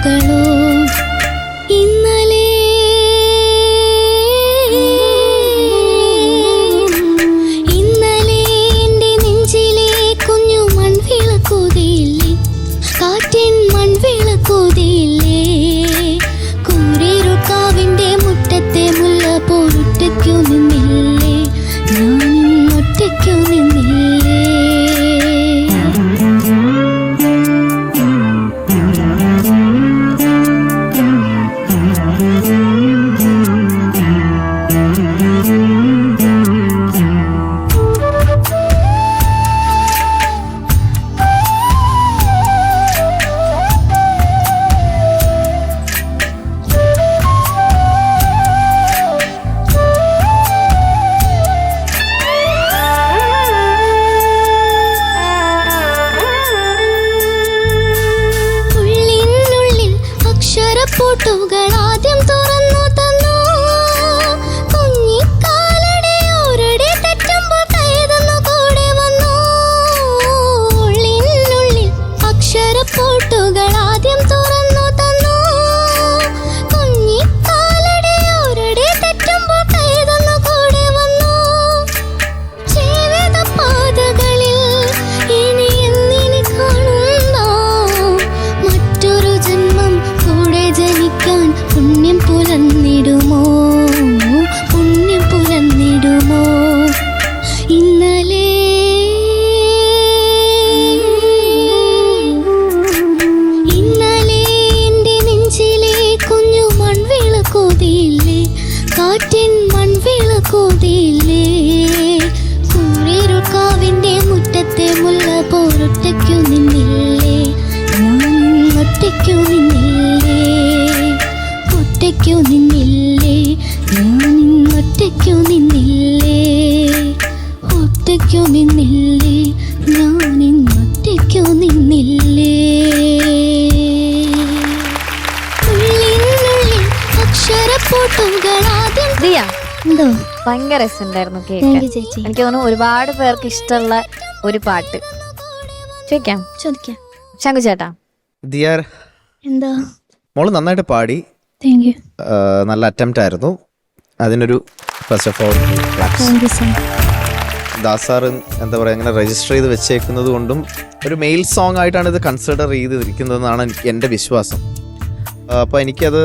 പാട്ടുകളോ ഇന്നലെ എൻ്റെ നെഞ്ചിലെ കുഞ്ഞു മൺവിളക്കുതിയില്ലേ, കാറ്റിൻ മൺവിളക്കുതിയില്ലേ, കൂരിരുൾക്കാവിൻ്റെ മുറ്റത്തെ മുല്ല പോരൊറ്റയ്ക്കു നിന്നില്ലേ, ഞാൻ ഒറ്റയ്ക്കു നിന്നില്ലേ. പൂട്ടുകൾ ആദ്യം തുറന്നു തന്നു, കുഞ്ഞിക്കാലടെ ഓരടെ തെറ്റുമ്പോൾ കൈതന്നു കൂടെ വന്നു. ഉള്ളിനുള്ളിൽ അക്ഷരപ്പൂട്ടുകൾ ആദ്യം തുറന്നു തന്നു, കുഞ്ഞിക്കാലടെ ഓരടെ തെറ്റുമ്പോൾ കൈതന്നു കൂടെ വന്നു. ജീവിത പാതകളിൽ ഇനി എന്നിനി കാണുന്ന മറ്റൊരു ജന്മം ജനിക്കാൻ പുണ്യം പുലർന്നിടുമോ, പുണ്യം പുലർന്നിടുമോ. ഇന്നലെ എൻ്റെ നെഞ്ചിലെ കുഞ്ഞു മൺവിളക്കുതിയില്ലേ, കാറ്റിൻ മൺവിളക്കുതിയില്ലേ, കൂരിരുൾക്കാവിൻ്റെ മുറ്റത്തെ മുല്ല പോരൊറ്റയ്ക്കു നിന്നില്ലേ, ഞാൻ ഒറ്റയ്ക്കു നിന്നില്ലേ, ഒറ്റയ്ക്കു നിന്നില്ലേ, ഞാൻ ഒറ്റയ്ക്കു നിന്നില്ലേ, ഒറ്റയ്ക്കു നിന്നില്ലേ, ഞാൻ ഒറ്റയ്ക്കു നിന്നില്ലേ. ഉള്ളിനുള്ളിൽ അക്ഷരപ്പൂട്ടുകൾ ആദ്യം. എന്തോ ഭയങ്കര രസമുണ്ടായിരുന്നു കേൾക്കാൻ. എനിക്ക് തോന്നുന്നു ഒരുപാട് പേർക്ക് ഇഷ്ടമുള്ള ഒരു പാട്ട്. ചോദിക്കാം ശങ്കു ചേട്ടാ. ദിയാർ, എന്താ മോള് നന്നായിട്ട് പാടി, നല്ല അറ്റംപ്റ്റ് ആയിരുന്നു. അതിനൊരു ഫസ്റ്റ് ഓഫ് ഓൾ ദാസാർ എന്താ പറയുക, അങ്ങനെ രജിസ്റ്റർ ചെയ്ത് വെച്ചേക്കുന്നത് കൊണ്ടും ഒരു മെയിൽ സോങ് ആയിട്ടാണ് ഇത് കൺസിഡർ ചെയ്തിരിക്കുന്നതെന്നാണ് എൻ്റെ വിശ്വാസം. അപ്പോൾ എനിക്കത്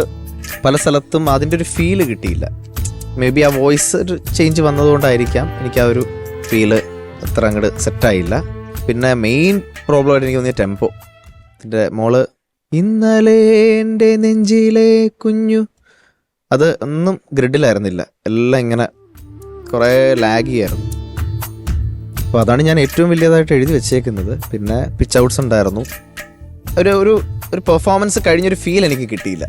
പല സ്ഥലത്തും അതിൻ്റെ ഒരു ഫീല് കിട്ടിയില്ല. മേ ബി ആ വോയിസ് ഒരു ചേഞ്ച് വന്നതുകൊണ്ടായിരിക്കാം എനിക്ക് ആ ഒരു ഫീല് അത്ര അങ്ങോട്ട് സെറ്റായില്ല. പിന്നെ മെയിൻ പ്രോബ്ലം ആയിട്ട് എനിക്ക് തോന്നിയ ടെമ്പോ. എൻ്റെ മോള് ഇന്നലെ എൻ്റെ നെഞ്ചിലെ കുഞ്ഞു, അത് ഒന്നും ഗ്രിഡിലായിരുന്നില്ല, എല്ലാം ഇങ്ങനെ കുറേ ലാഗിയായിരുന്നു. അപ്പോൾ അതാണ് ഞാൻ ഏറ്റവും വലിയതായിട്ട് എഴുതി വെച്ചേക്കുന്നത്. പിന്നെ പിച്ച് ഔട്ട്സ് ഉണ്ടായിരുന്നു. ഒരു ഒരു ഒരു പെർഫോമൻസ് കഴിഞ്ഞൊരു ഫീൽ എനിക്ക് കിട്ടിയില്ല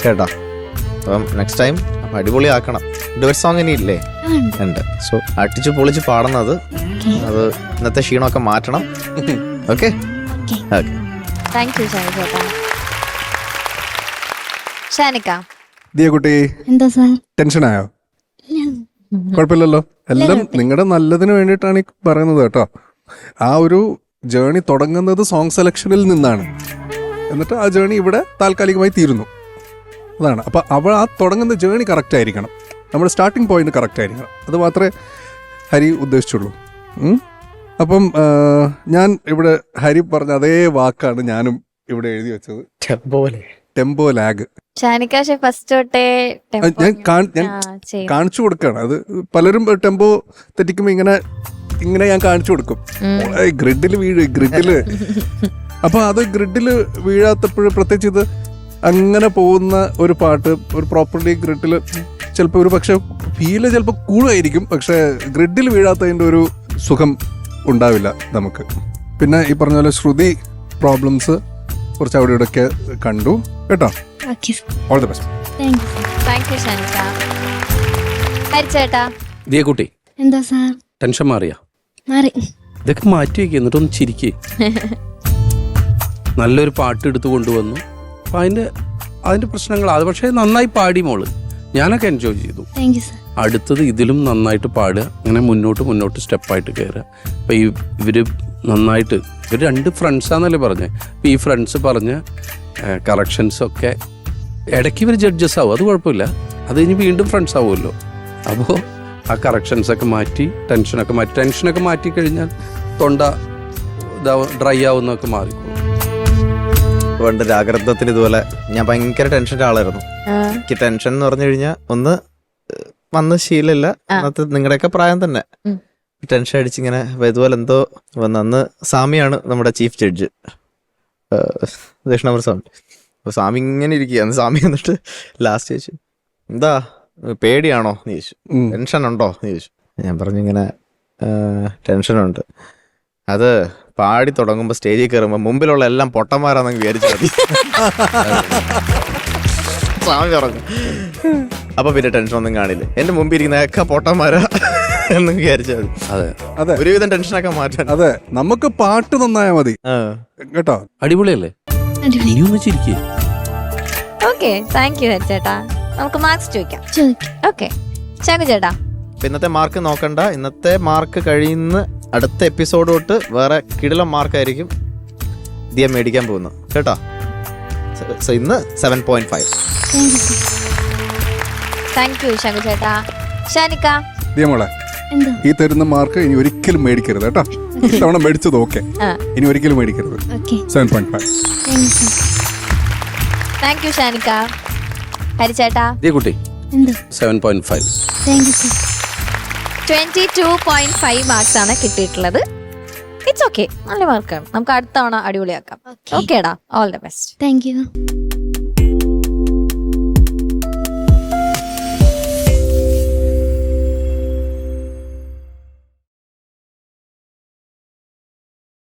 കേട്ടോ. അപ്പം നെക്സ്റ്റ് ടൈം അപ്പം അടിപൊളിയാക്കണം. ഡുവറ്റ് സോങ് ഇനി ഇല്ലേ? ഉണ്ട്. സോ അടിച്ചു പൊളിച്ച് പാടുന്നത്, അത് ഇന്നത്തെ ക്ഷീണമൊക്കെ മാറ്റണം. ഓക്കെ ഓക്കെ, താങ്ക് യു ചേട്ടാ. ഷാനിക്ക. ദിയക്കുട്ടി, എന്താ സാർ ടെൻഷനായോ? കുഴപ്പമില്ലല്ലോ, എല്ലാം നിങ്ങളുടെ നല്ലതിന് വേണ്ടിയിട്ടാണ് ഈ പറയുന്നത് കേട്ടോ. ആ ഒരു ജേണി തുടങ്ങുന്നത് സോങ് സെലക്ഷനിൽ നിന്നാണ്, എന്നിട്ട് ആ ജേണി ഇവിടെ താൽക്കാലികമായി തീരുന്നു. അതാണ്. അപ്പം അവൾ ആ തുടങ്ങുന്ന ജേണി കറക്റ്റ് ആയിരിക്കണം, നമ്മുടെ സ്റ്റാർട്ടിങ് പോയിന്റ് കറക്റ്റ് ആയിരിക്കണം. അത് മാത്രമേ ഹരി ഉദ്ദേശിച്ചുള്ളൂ. അപ്പം ഞാൻ ഇവിടെ ഹരി പറഞ്ഞ അതേ വാക്കാണ് ഞാനും ഇവിടെ എഴുതി വെച്ചത്, ടെമ്പോ ലാഗ്. ഞാൻ കാണിച്ചു കൊടുക്കുകയാണ്. അത് പലരും ടെമ്പോ തെറ്റിക്കുമ്പോ ഇങ്ങനെ ഞാൻ കാണിച്ചു കൊടുക്കും, ഗ്രിഡിൽ ഗ്രിഡില്. അപ്പൊ അത് ഗ്രിഡില് വീഴാത്തപ്പോഴും, പ്രത്യേകിച്ച് ഇത് അങ്ങനെ പോകുന്ന ഒരു പാട്ട് ഒരു പ്രോപ്പർലി ഗ്രിഡില് ചിലപ്പോൾ ഒരു പക്ഷെ ഫീല് ചിലപ്പോൾ കൂടുമായിരിക്കും, പക്ഷെ ഗ്രിഡിൽ വീഴാത്തതിൻ്റെ ഒരു സുഖം ഉണ്ടാവില്ല നമുക്ക്. പിന്നെ ഈ പറഞ്ഞ പോലെ ശ്രുതി പ്രോബ്ലംസ് കുറച്ച് അവിടെ ഇവിടെയൊക്കെ കണ്ടു കേട്ടോ. All the best. ദിയക്കുട്ടി, എന്താ സാർ? ടെൻഷൻ മാറിയാ? മാറി. ഇതൊക്കെ മാറ്റി വെക്കുക, എന്നിട്ടൊന്ന് ചിരിക്കേ. നല്ലൊരു പാട്ട് എടുത്തു കൊണ്ടുവന്നു. അപ്പം അതിൻ്റെ പ്രശ്നങ്ങൾ അത്, പക്ഷേ നന്നായി പാടി മോള്, ഞാനൊക്കെ എൻജോയ് ചെയ്തു. അടുത്തത് ഇതിലും നന്നായിട്ട് പാടുക, അങ്ങനെ മുന്നോട്ട് സ്റ്റെപ്പായിട്ട് കയറുക. അപ്പം ഇവർ നന്നായിട്ട് ഒരു 2 ഫ്രണ്ട്സാന്നല്ലേ പറഞ്ഞത്. ഈ ഫ്രണ്ട്സ് പറഞ്ഞ് കറക്ഷൻസൊക്കെ ഇടയ്ക്ക് ഇവർ ജഡ്ജസ് ആവും, അത് കുഴപ്പമില്ല. അത് കഴിഞ്ഞ് വീണ്ടും ഫ്രണ്ട്സ് ആവുമല്ലോ. അപ്പോൾ ആ കറക്ഷൻസൊക്കെ മാറ്റി ടെൻഷനൊക്കെ മാറ്റി കഴിഞ്ഞാൽ തൊണ്ട ഡ്രൈ ആവുന്നൊക്കെ മാറിക്കോളും. പണ്ട് രാഗരത്നത്തിന് ഇതുപോലെ ഞാൻ ഭയങ്കര ടെൻഷൻ്റെ ആളായിരുന്നു. എനിക്ക് ടെൻഷൻ എന്ന് പറഞ്ഞു കഴിഞ്ഞാൽ ഒന്ന് വന്ന് ശീലമില്ല, അന്നത്തെ നിങ്ങളുടെയൊക്കെ പ്രായം തന്നെ ടെൻഷൻ അടിച്ചിങ്ങനെ ഇതുപോലെ എന്തോ വന്ന്. അന്ന് സ്വാമിയാണ് നമ്മുടെ ചീഫ് ജഡ്ജ്, ദക്ഷിണാമൂർത്തി സ്വാമി. അപ്പോൾ സ്വാമി ഇങ്ങനെ ഇരിക്കുക. അന്ന് സ്വാമി എന്നിട്ട് ലാസ്റ്റ് ചോദിച്ചു, എന്താ പേടിയാണോ എന്ന് ചോദിച്ചു, ടെൻഷൻ ഉണ്ടോ എന്ന് ചോദിച്ചു. ഞാൻ പറഞ്ഞു ഇങ്ങനെ ടെൻഷനുണ്ട്, അത് പാടി തുടങ്ങുമ്പോൾ സ്റ്റേജിൽ കയറുമ്പോൾ മുമ്പിലുള്ള എല്ലാം പൊട്ടന്മാരാണെന്ന് വിചാരിച്ചു മതി. സ്വാമി പറഞ്ഞു. അപ്പൊ പിന്നെ ടെൻഷൻ ഒന്നും കാണില്ല, എന്റെ മുമ്പിൽ ഇരിക്കുന്നതൊക്കെ പൊട്ടന്മാരാ എന്ന് വിചാരിച്ചാൽ മതി. അതെ, ഒരുവിധം ടെൻഷനൊക്കെ മാറ്റാൻ. അതെ, നമുക്ക് പാട്ട് നന്നായാൽ മതി കേട്ടോ. അടിപൊളിയല്ലേ? ഇനിയൊന്ന് ചിരിക്കേ. ഓക്കെ, താങ്ക് യു ചേട്ടാ. നമുക്ക് മാർക്സ് ചോദിക്കാം. ഓക്കെ, ശാഖു ചേട്ടാ. ഇന്നത്തെ മാർക്ക് നോക്കണ്ട, ഇന്നത്തെ മാർക്ക് കഴിയുന്ന അടുത്ത എപ്പിസോഡ് തൊട്ട് വേറെ കിടിലം മാർക്കായിരിക്കും ദിയ മേടിക്കാൻ പോകുന്നത് കേട്ടോ. സോ ഇന്ന് 7.5. താങ്ക് യു ശാഖു ചേട്ടാ. ഷാനിക്ക. ദിയമോളെ, ഈ തരുന്ന മാർക്ക് ഇനി ഒരിക്കലും മേടിക്കരുത് കേട്ടോ. ഇത്തവണ മേടിച്ചത് ഓക്കെ, ഇനി ഒരിക്കലും മേടിക്കരുത്. 7.5. Thank you ഷാനിക്ക. ഹരിച്ചേട്ടാ. കുട്ടി 7.5. 22.5 മാർക്സ് ആണ് കിട്ടിയിട്ടുള്ളത്. ഇറ്റ്സ് ഓക്കെ, നല്ല മാർക്കാണ്. നമുക്ക് അടുത്ത തവണ അടിപൊളിയാക്കാം. ഓക്കേടാ, all the best. Thank you.